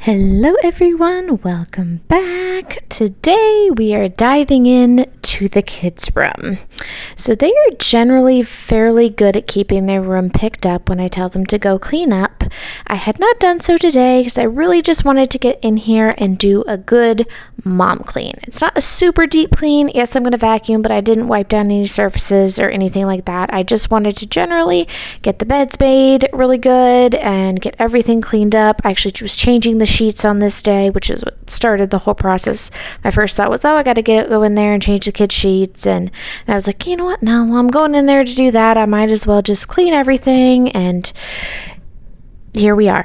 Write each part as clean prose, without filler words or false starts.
Hello everyone, welcome back. Today we are diving in to the kids' room. So they are generally fairly good at keeping their room picked up when I tell them to go clean up. I had not done so today because I really just wanted to get in here and do a good mom clean. It's not a super deep clean. Yes, I'm going to vacuum, but I didn't wipe down any surfaces or anything like that. I just wanted to generally get the beds made really good and get everything cleaned up. I actually was changing the sheets on this day, which is what started the whole process. My first thought was, I got to go in there and change the kids' sheets. And I was like, you know what? No, I'm going in there to do that. I might as well just clean everything. And here we are.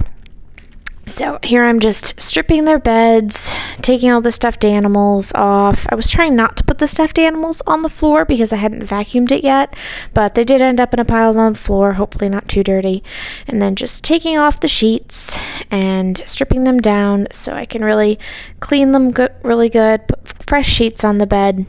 So here I'm just stripping their beds, taking all the stuffed animals off. I was trying not to put the stuffed animals on the floor because I hadn't vacuumed it yet, but they did end up in a pile on the floor, hopefully not too dirty. And then just taking off the sheets and stripping them down so I can really clean them really good, put fresh sheets on the bed,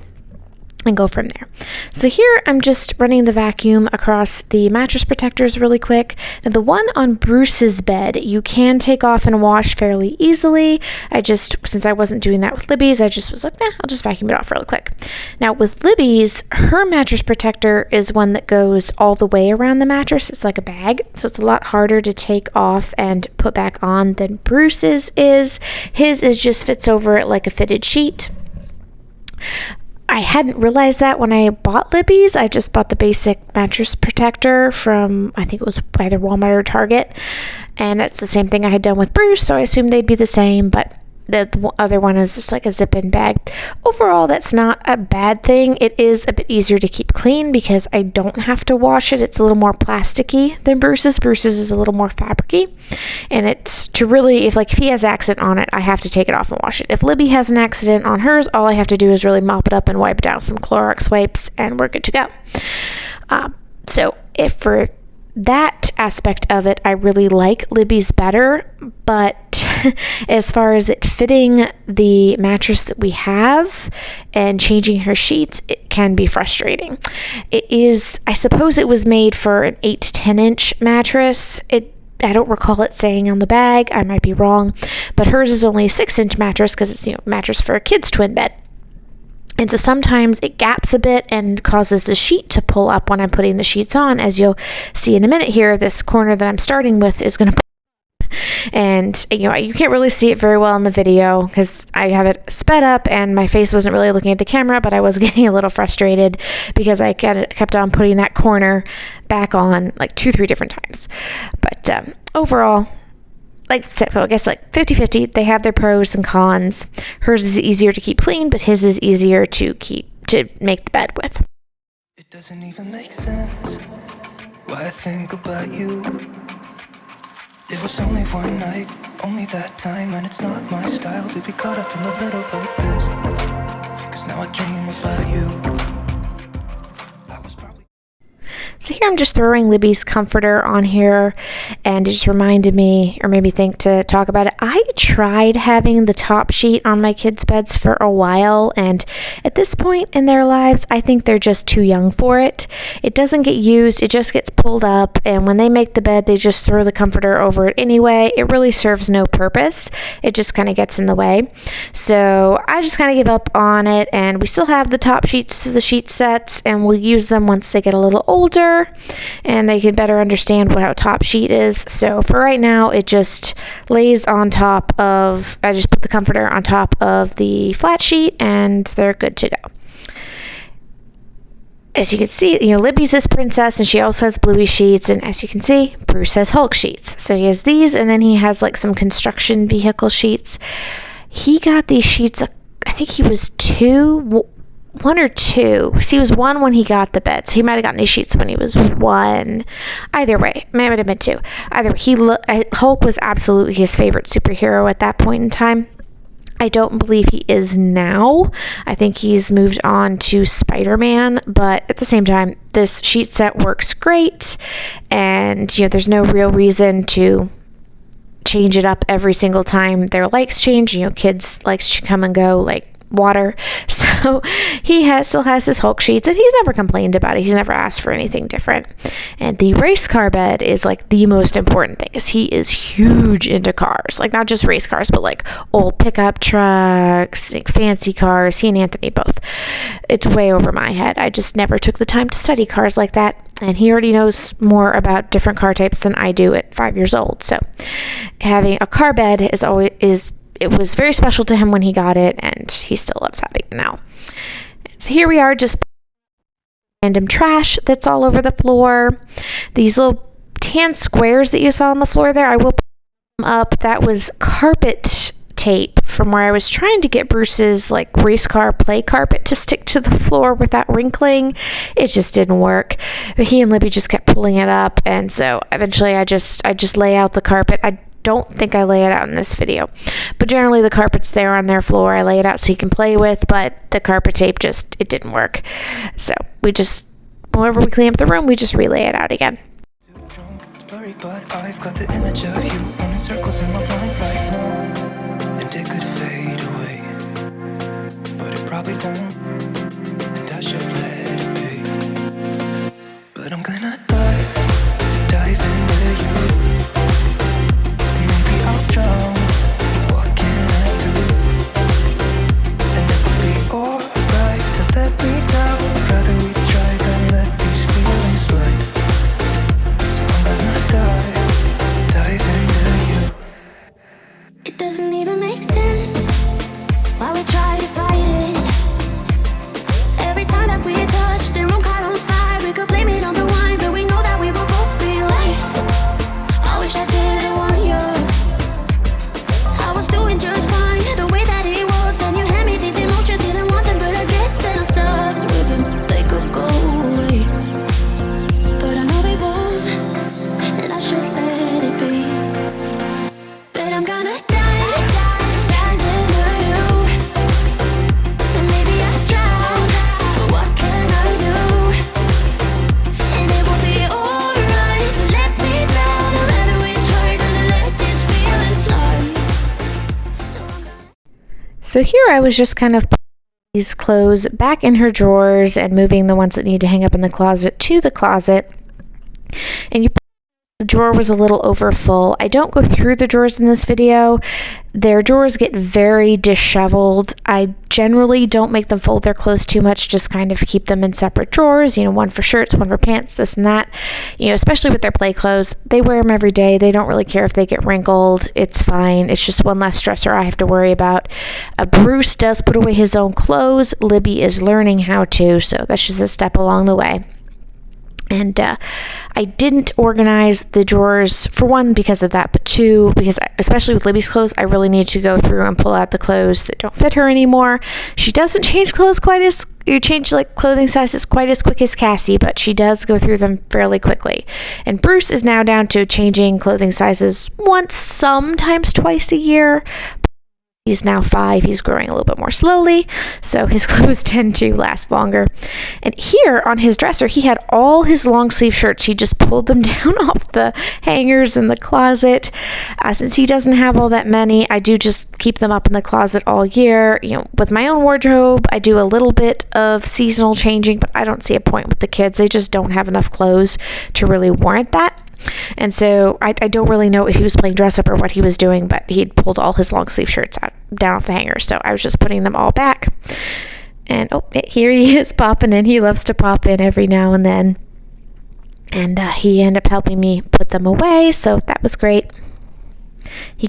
and go from there. So here I'm just running the vacuum across the mattress protectors really quick. Now the one on Bruce's bed, you can take off and wash fairly easily. Since I wasn't doing that with Libby's, I just was like, I'll just vacuum it off really quick. Now with Libby's, her mattress protector is one that goes all the way around the mattress. It's like a bag, so it's a lot harder to take off and put back on than Bruce's is. His just fits over it like a fitted sheet. I hadn't realized that when I bought Libby's. I just bought the basic mattress protector from, I think it was either Walmart or Target. And that's the same thing I had done with Bruce, so I assumed they'd be the same, but the other one is just like a zip-in bag. Overall, that's not a bad thing. It is a bit easier to keep clean because I don't have to wash it. It's a little more plasticky than Bruce's. Bruce's is a little more fabricy. And it's to really, if he has accident on it, I have to take it off and wash it. If Libby has an accident on hers, all I have to do is really mop it up and wipe it down with some Clorox wipes, and we're good to go. So if for that aspect of it, I really like Libby's better, but as far as it fitting the mattress that we have and changing her sheets, it can be frustrating. I suppose it was made for an 8 to 10 inch mattress. I don't recall it saying on the bag. I might be wrong, but hers is only a 6-inch mattress because it's a mattress for a kid's twin bed. And so sometimes it gaps a bit and causes the sheet to pull up when I'm putting the sheets on. As you'll see in a minute here, this corner that I'm starting with is going to pull up. And you can't really see it very well in the video because I have it sped up and my face wasn't really looking at the camera, but I was getting a little frustrated because I kept on putting that corner back on like 2-3 different times. But overall, like I said, I guess 50-50. They have their pros and cons. Hers is easier to keep clean, but his is easier to make the bed with. It doesn't even make sense why I think about you. It was only one night, only that time, and it's not my style to be caught up in the middle like this. 'Cause now I dream about you. So here I'm just throwing Libby's comforter on here, and it just reminded me, or made me think to talk about it. I tried having the top sheet on my kids' beds for a while, and at this point in their lives, I think they're just too young for it. It doesn't get used, it just gets pulled up, and when they make the bed, they just throw the comforter over it anyway. It really serves no purpose. It just kind of gets in the way. So I just kind of give up on it, and we still have the top sheets to the sheet sets, and we'll use them once they get a little older and they can better understand what a top sheet is. So for right now, it just lays on top of, I just put the comforter on top of the flat sheet and they're good to go. As you can see, Libby's is Princess and she also has Bluey sheets, and as you can see, Bruce has Hulk sheets. So he has these, and then he has some construction vehicle sheets. He got these sheets, I think he was 1 or 2. He was 1 when he got the bed, so he might have gotten these sheets when he was 1. Either way, might have been 2. Either way, Hulk was absolutely his favorite superhero at that point in time. I don't believe he is now. I think he's moved on to Spider-Man, but at the same time, this sheet set works great, and there's no real reason to change it up every single time their likes change. Kids likes to come and go water. So he still has his Hulk sheets, and he's never complained about it. He's never asked for anything different. And the race car bed is like the most important thing, because he is huge into cars, like not just race cars, but like old pickup trucks, like fancy cars. He and Anthony both. It's way over my head. I just never took the time to study cars like that. And he already knows more about different car types than I do at 5 years old. So having a car bed it was very special to him when he got it, and he still loves having it now. And so here we are, just random trash that's all over the floor. These little tan squares that you saw on the floor there, I will put them up. That was carpet tape from where I was trying to get Bruce's like race car play carpet to stick to the floor without wrinkling. It just didn't work. But he and Libby just kept pulling it up, and so eventually I just lay out the carpet. I don't think I lay it out in this video, but generally the carpet's there on their floor. I lay it out so he can play with, but the carpet tape it didn't work. So whenever we clean up the room, we just relay it out again. Blurry, but I've got the image of you running circles in my mind right now, and it could fade away, but it probably won't, and I should let it be. But I'm gonna dive in with you. I'll drown, what can I do? And it will be alright to let me down. Rather we try than let these feelings slide. So I'm gonna dive into you. It doesn't even make sense why we try to fight it. Every time that we touch the room caught on fire, we could blame it on the wine, but we know that we will both be late. I wish I didn't want you. I was doing just fine, the way that it was. Then you hand me these emotions, didn't want them, but I guess that I sucked with them. They could go away, but I know they won't, and I should let it be. But I'm gonna dive into you, and maybe I'll drown, but what can I do? And it will be alright to let me down. I'd rather we try than to let these feelings slide. So here I was just kind of putting these clothes back in her drawers and moving the ones that need to hang up in the closet to the closet. And the drawer was a little over full. I don't go through the drawers in this video. Their drawers get very disheveled. I generally don't make them fold their clothes too much, just kind of keep them in separate drawers, one for shirts, one for pants, this and that, especially with their play clothes. They wear them every day. They don't really care if they get wrinkled. It's fine. It's just one less stressor I have to worry about. Bruce does put away his own clothes. Libby is learning how to, so that's just a step along the way. And I didn't organize the drawers, for one, because of that, but two, because especially with Libby's clothes, I really need to go through and pull out the clothes that don't fit her anymore. She doesn't change clothing sizes quite as quick as Cassie, but she does go through them fairly quickly. And Bruce is now down to changing clothing sizes once, sometimes twice a year. He's now 5. He's growing a little bit more slowly, so his clothes tend to last longer. And here on his dresser, he had all his long sleeve shirts. He just pulled them down off the hangers in the closet. Since he doesn't have all that many, I do just keep them up in the closet all year. With my own wardrobe, I do a little bit of seasonal changing, but I don't see a point with the kids. They just don't have enough clothes to really warrant that. And so I don't really know if he was playing dress up or what he was doing, but he'd pulled all his long sleeve shirts down off the hanger. So I was just putting them all back. And here he is popping in. He loves to pop in every now and then. And he ended up helping me put them away. So that was great. He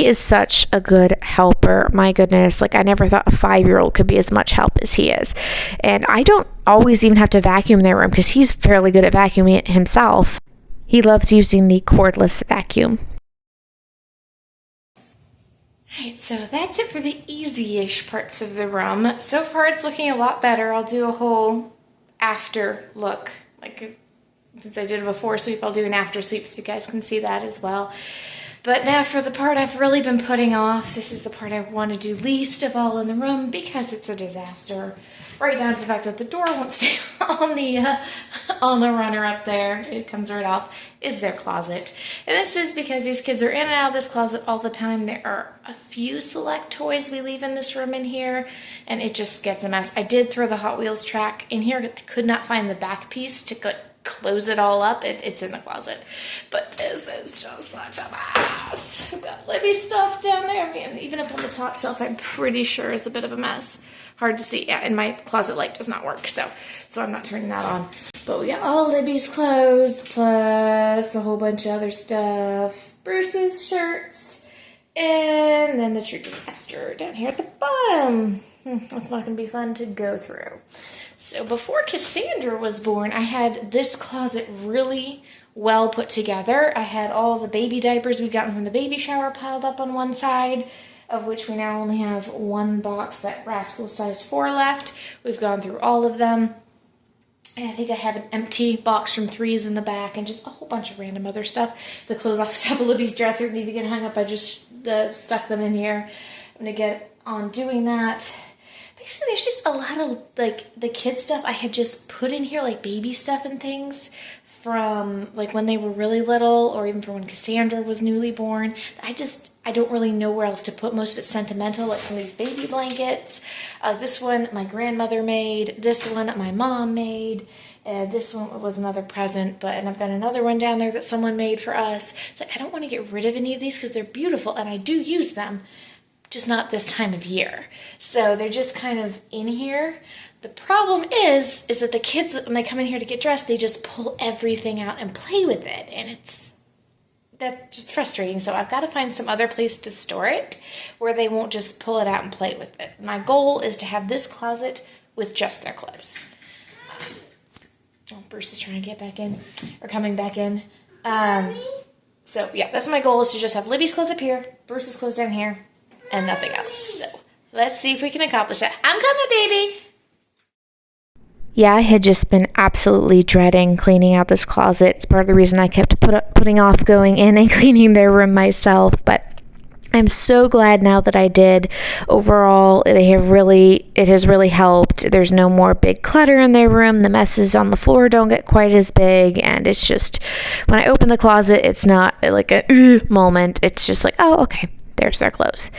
is such a good helper. My goodness. I never thought a 5-year-old could be as much help as he is. And I don't always even have to vacuum their room because he's fairly good at vacuuming it himself. He loves using the cordless vacuum. Alright, so that's it for the easy-ish parts of the room. So far it's looking a lot better. I'll do a whole after look. Since I did a before sweep, I'll do an after sweep so you guys can see that as well. But now for the part I've really been putting off. This is the part I want to do least of all in the room because it's a disaster. Right down to the fact that the door won't stay on the runner up there. It comes right off. Is their closet. And this is because these kids are in and out of this closet all the time. There are a few select toys we leave in this room in here, and it just gets a mess. I did throw the Hot Wheels track in here because I could not find the back piece to close it all up. It's in the closet. But this is just such a mess. I've got Libby stuff down there. I mean, even up on the top shelf, I'm pretty sure is a bit of a mess. Hard to see. Yeah, and my closet light does not work, so I'm not turning that on. But we got all Libby's clothes, plus a whole bunch of other stuff. Bruce's shirts, and then the true disaster down here at the bottom. That's not going to be fun to go through. So before Cassandra was born, I had this closet really well put together. I had all the baby diapers we'd gotten from the baby shower piled up on one side, of which we now only have one box, that Rascal size 4 left. We've gone through all of them. And I think I have an empty box from 3s in the back and just a whole bunch of random other stuff. The clothes off the top of Libby's dresser need to get hung up. I just stuck them in here. I'm going to get on doing that. Basically, there's just a lot of, like, the kid stuff I had just put in here, like baby stuff and things from, like, when they were really little, or even from when Cassandra was newly born. I don't really know where else to put. Most of it's sentimental, like some of these baby blankets. This one my grandmother made. This one my mom made. This one was another present, and I've got another one down there that someone made for us. It's like, I don't want to get rid of any of these because they're beautiful, and I do use them, just not this time of year. So they're just kind of in here. The problem is that the kids, when they come in here to get dressed, they just pull everything out and play with it, and that's just frustrating. So I've got to find some other place to store it where they won't just pull it out and play with it. My goal is to have this closet with just their clothes. Bruce is trying to get back in, or coming back in. So yeah, that's my goal, is to just have Libby's clothes up here, Bruce's clothes down here, and nothing else. So let's see if we can accomplish that. I'm coming, baby. Yeah, I had just been absolutely dreading cleaning out this closet. It's part of the reason I kept putting off going in and cleaning their room myself. But I'm so glad now that I did. Overall, it has really helped. There's no more big clutter in their room. The messes on the floor don't get quite as big. And it's just, when I open the closet, it's not like a moment. It's just like, oh, okay. There's their clothes.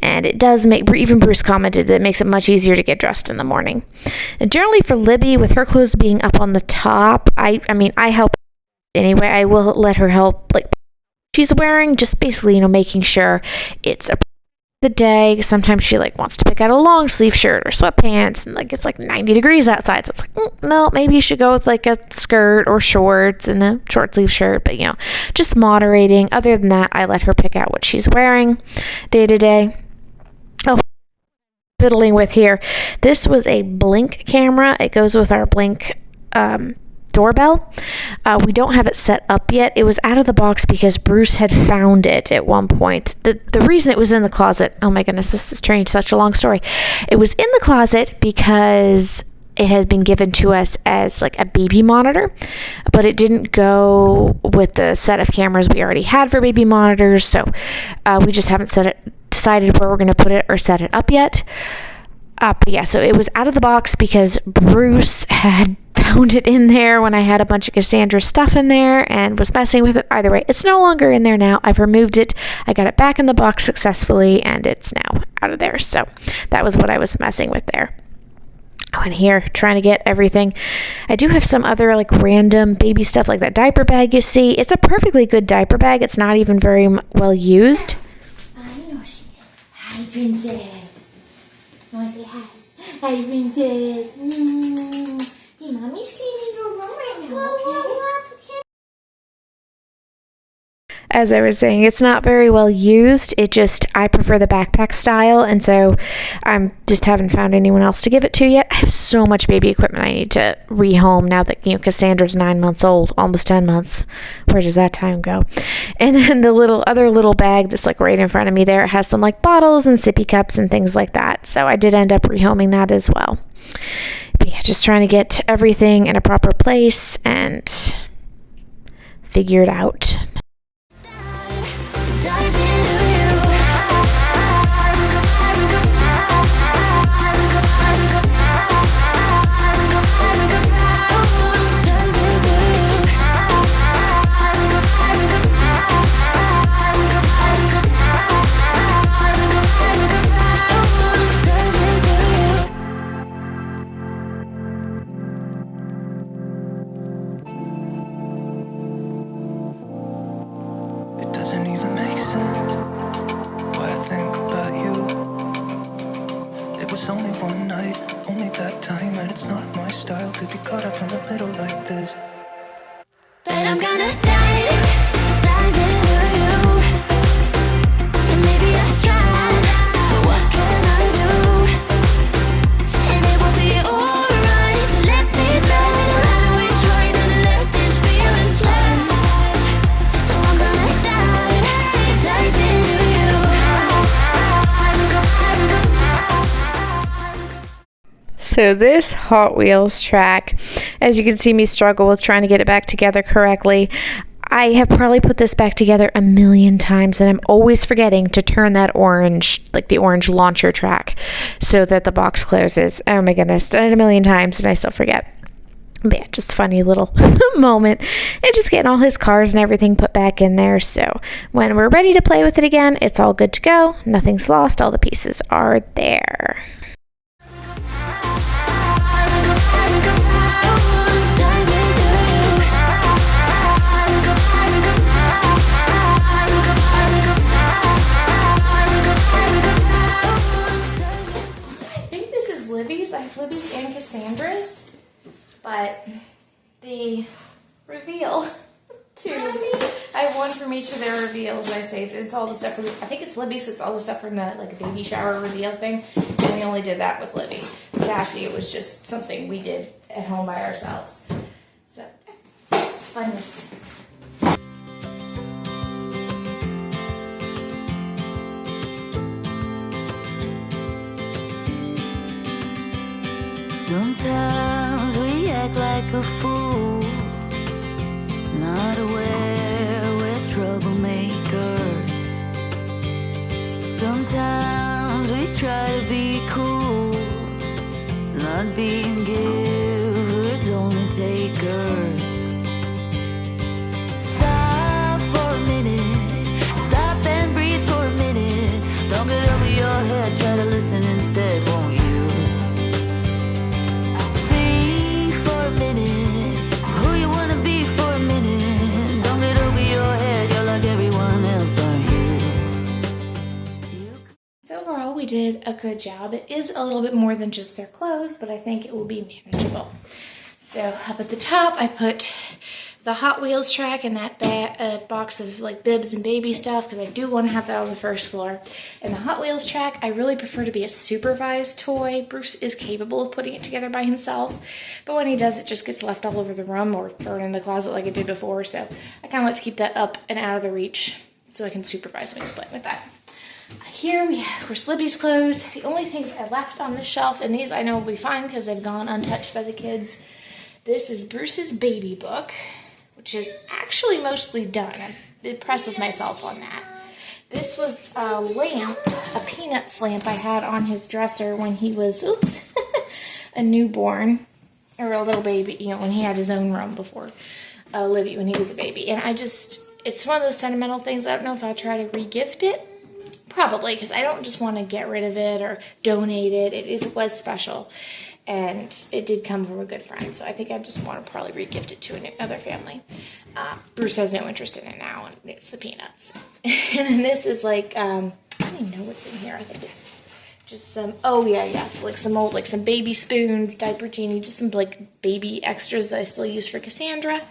And it does even Bruce commented that it makes it much easier to get dressed in the morning. And generally for Libby, with her clothes being up on the top, I help anyway. I will let her help, like, she's wearing, just basically, making sure it's the day. Sometimes she wants to pick out a long sleeve shirt or sweatpants, and it's 90 degrees outside, so it's no, maybe you should go with a skirt or shorts and a short sleeve shirt, but just moderating. Other than that, I let her pick out what she's wearing day to day. Oh, fiddling with here, this was a Blink camera. It goes with our Blink doorbell. We don't have it set up yet. It was out of the box because Bruce had found it at one point. The reason it was in the closet, oh my goodness, this is turning to such a long story. It was in the closet because it had been given to us as a baby monitor, but it didn't go with the set of cameras we already had for baby monitors, so we just haven't decided where we're going to put it or set it up yet. But yeah, so it was out of the box because Bruce had found it in there when I had a bunch of Cassandra's stuff in there and was messing with it. Either way, it's no longer in there now. I've removed it. I got it back in the box successfully, and it's now out of there. So that was what I was messing with there. Oh, and here, trying to get everything. I do have some other random baby stuff, like that diaper bag you see. It's a perfectly good diaper bag. It's not even very well used. I know she is. Hi, princess. You want to say hi? Hi, princess. Hey, mommy's cleaning your room right now. Okay? As I was saying, it's not very well used. I prefer the backpack style, and so I just haven't found anyone else to give it to yet. I have so much baby equipment I need to rehome now that Cassandra's 9 months old, almost 10 months. Where does that time go? And then the other little bag that's right in front of me there, it has some bottles and sippy cups and things like that. So I did end up rehoming that as well. But yeah, just trying to get everything in a proper place and figure it out. doesn't even make sense why I think about you. It was only one night, only that time, and it's not my style to be caught up in the middle like this. But I'm gonna dive into you. And maybe I tried, but what can I do? And it will be alright, so let me know. Rather we try than let this feeling slide. So I'm gonna dive into you. So this Hot Wheels track, as you can see me struggle with trying to get it back together correctly. I have probably put this back together a million times, and I'm always forgetting to turn that orange, like the orange launcher track, so that the box closes. Oh my goodness, done it a million times and I still forget. But yeah, just funny little moment. And just getting all his cars and everything put back in there. So when we're ready to play with it again, it's all good to go. Nothing's lost. All the pieces are there. Libby's. I have Libby's and Cassandra's, but the reveal I have one from each of their reveals. I saved it's all the stuff from, I think it's Libby's, so it's all the stuff from the like a baby shower reveal thing, and we only did that with Libby. Cassie, it was just something we did at home by ourselves. So funness. Sometimes we act like a fool, not aware we're troublemakers. Sometimes we try to be cool, not being givers, only takers. Stop for a minute, stop and breathe for a minute. Don't get over your head, try to listen instead, won't you? Who you wanna be for a minute. Don't get over your head, you're like everyone else, aren't you? So overall, we did a good job. It is a little bit more than just their clothes, but I think it will be manageable. So up at the top, I put the Hot Wheels track and that box of like bibs and baby stuff, because I do want to have that on the first floor. And the Hot Wheels track, I really prefer to be a supervised toy. Bruce is capable of putting it together by himself, but when he does, it just gets left all over the room or thrown in the closet like it did before. So I kind of like to keep that up and out of the reach so I can supervise when he's playing with that. Here we have, of course, Libby's clothes. The only things I left on the shelf, and these I know will be fine because they've gone untouched by the kids. This is Bruce's baby book, which is actually mostly done. I'm impressed with myself on that. This was a lamp, a Peanuts lamp I had on his dresser when he was, a newborn, or a little baby, you know, when he had his own room before Libby, when he was a baby. And it's one of those sentimental things. I don't know if I'll try to re-gift it. Probably, because I don't just want to get rid of it or donate it. It was special. And it did come from a good friend, so I think I just want to probably re-gift it to another family. Bruce has no interest in it now, and it's the Peanuts. And then this is like, I don't even know what's in here. I think it's just some, it's like some old, like some baby spoons, diaper genie, just some like baby extras that I still use for Cassandra.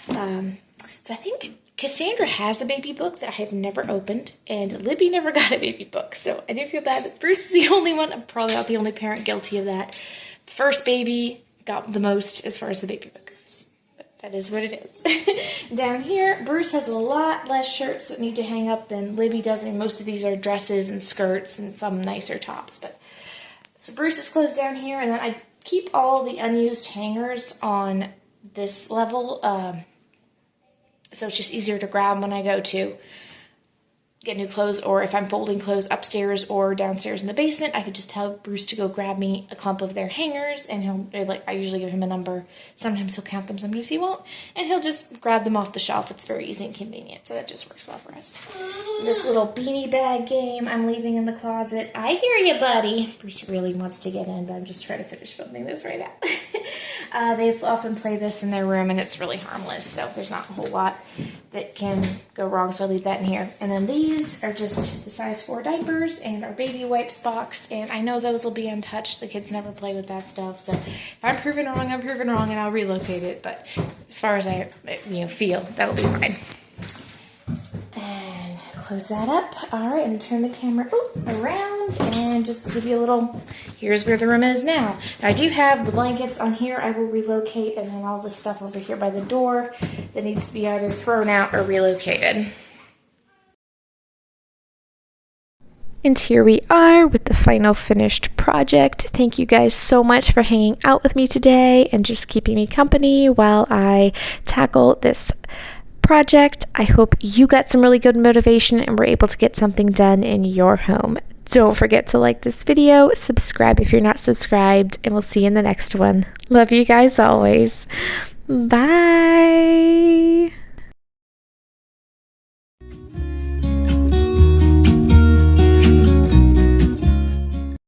So I think Cassandra has a baby book that I have never opened, and Libby never got a baby book, so I do feel bad that Bruce is the only one. I'm probably not the only parent guilty of that. First baby got the most as far as the baby book goes, but that is what it is. Down here, Bruce has a lot less shirts that need to hang up than Libby does, and most of these are dresses and skirts and some nicer tops. But so Bruce's clothes down here, and then I keep all the unused hangers on this level, so it's just easier to grab when I go to get new clothes, or if I'm folding clothes upstairs or downstairs in the basement, I could just tell Bruce to go grab me a clump of their hangers, and I usually give him a number. Sometimes he'll count them, sometimes he won't, and he'll just grab them off the shelf. It's very easy and convenient, so that just works well for us. This little beanie bag game I'm leaving in the closet. I hear you, buddy. Bruce really wants to get in, but I'm just trying to finish filming this right now. They often play this in their room, and it's really harmless, so there's not a whole lot that can go wrong, so I leave that in here. And then these are just the size 4 diapers and our baby wipes box, and I know those will be untouched. The kids never play with that stuff, so if I'm proven wrong, I'm proven wrong, and I'll relocate it, but as far as I feel, that'll be fine. And close that up. All right, I'm gonna turn the camera around and just give you a little, here's where the room is now. I do have the blankets on here I will relocate, and then all the stuff over here by the door that needs to be either thrown out or relocated. And here we are with the final finished project. Thank you guys so much for hanging out with me today and just keeping me company while I tackle this project. I hope you got some really good motivation and were able to get something done in your home. Don't forget to like this video, subscribe if you're not subscribed, and we'll see you in the next one. Love you guys always. Bye.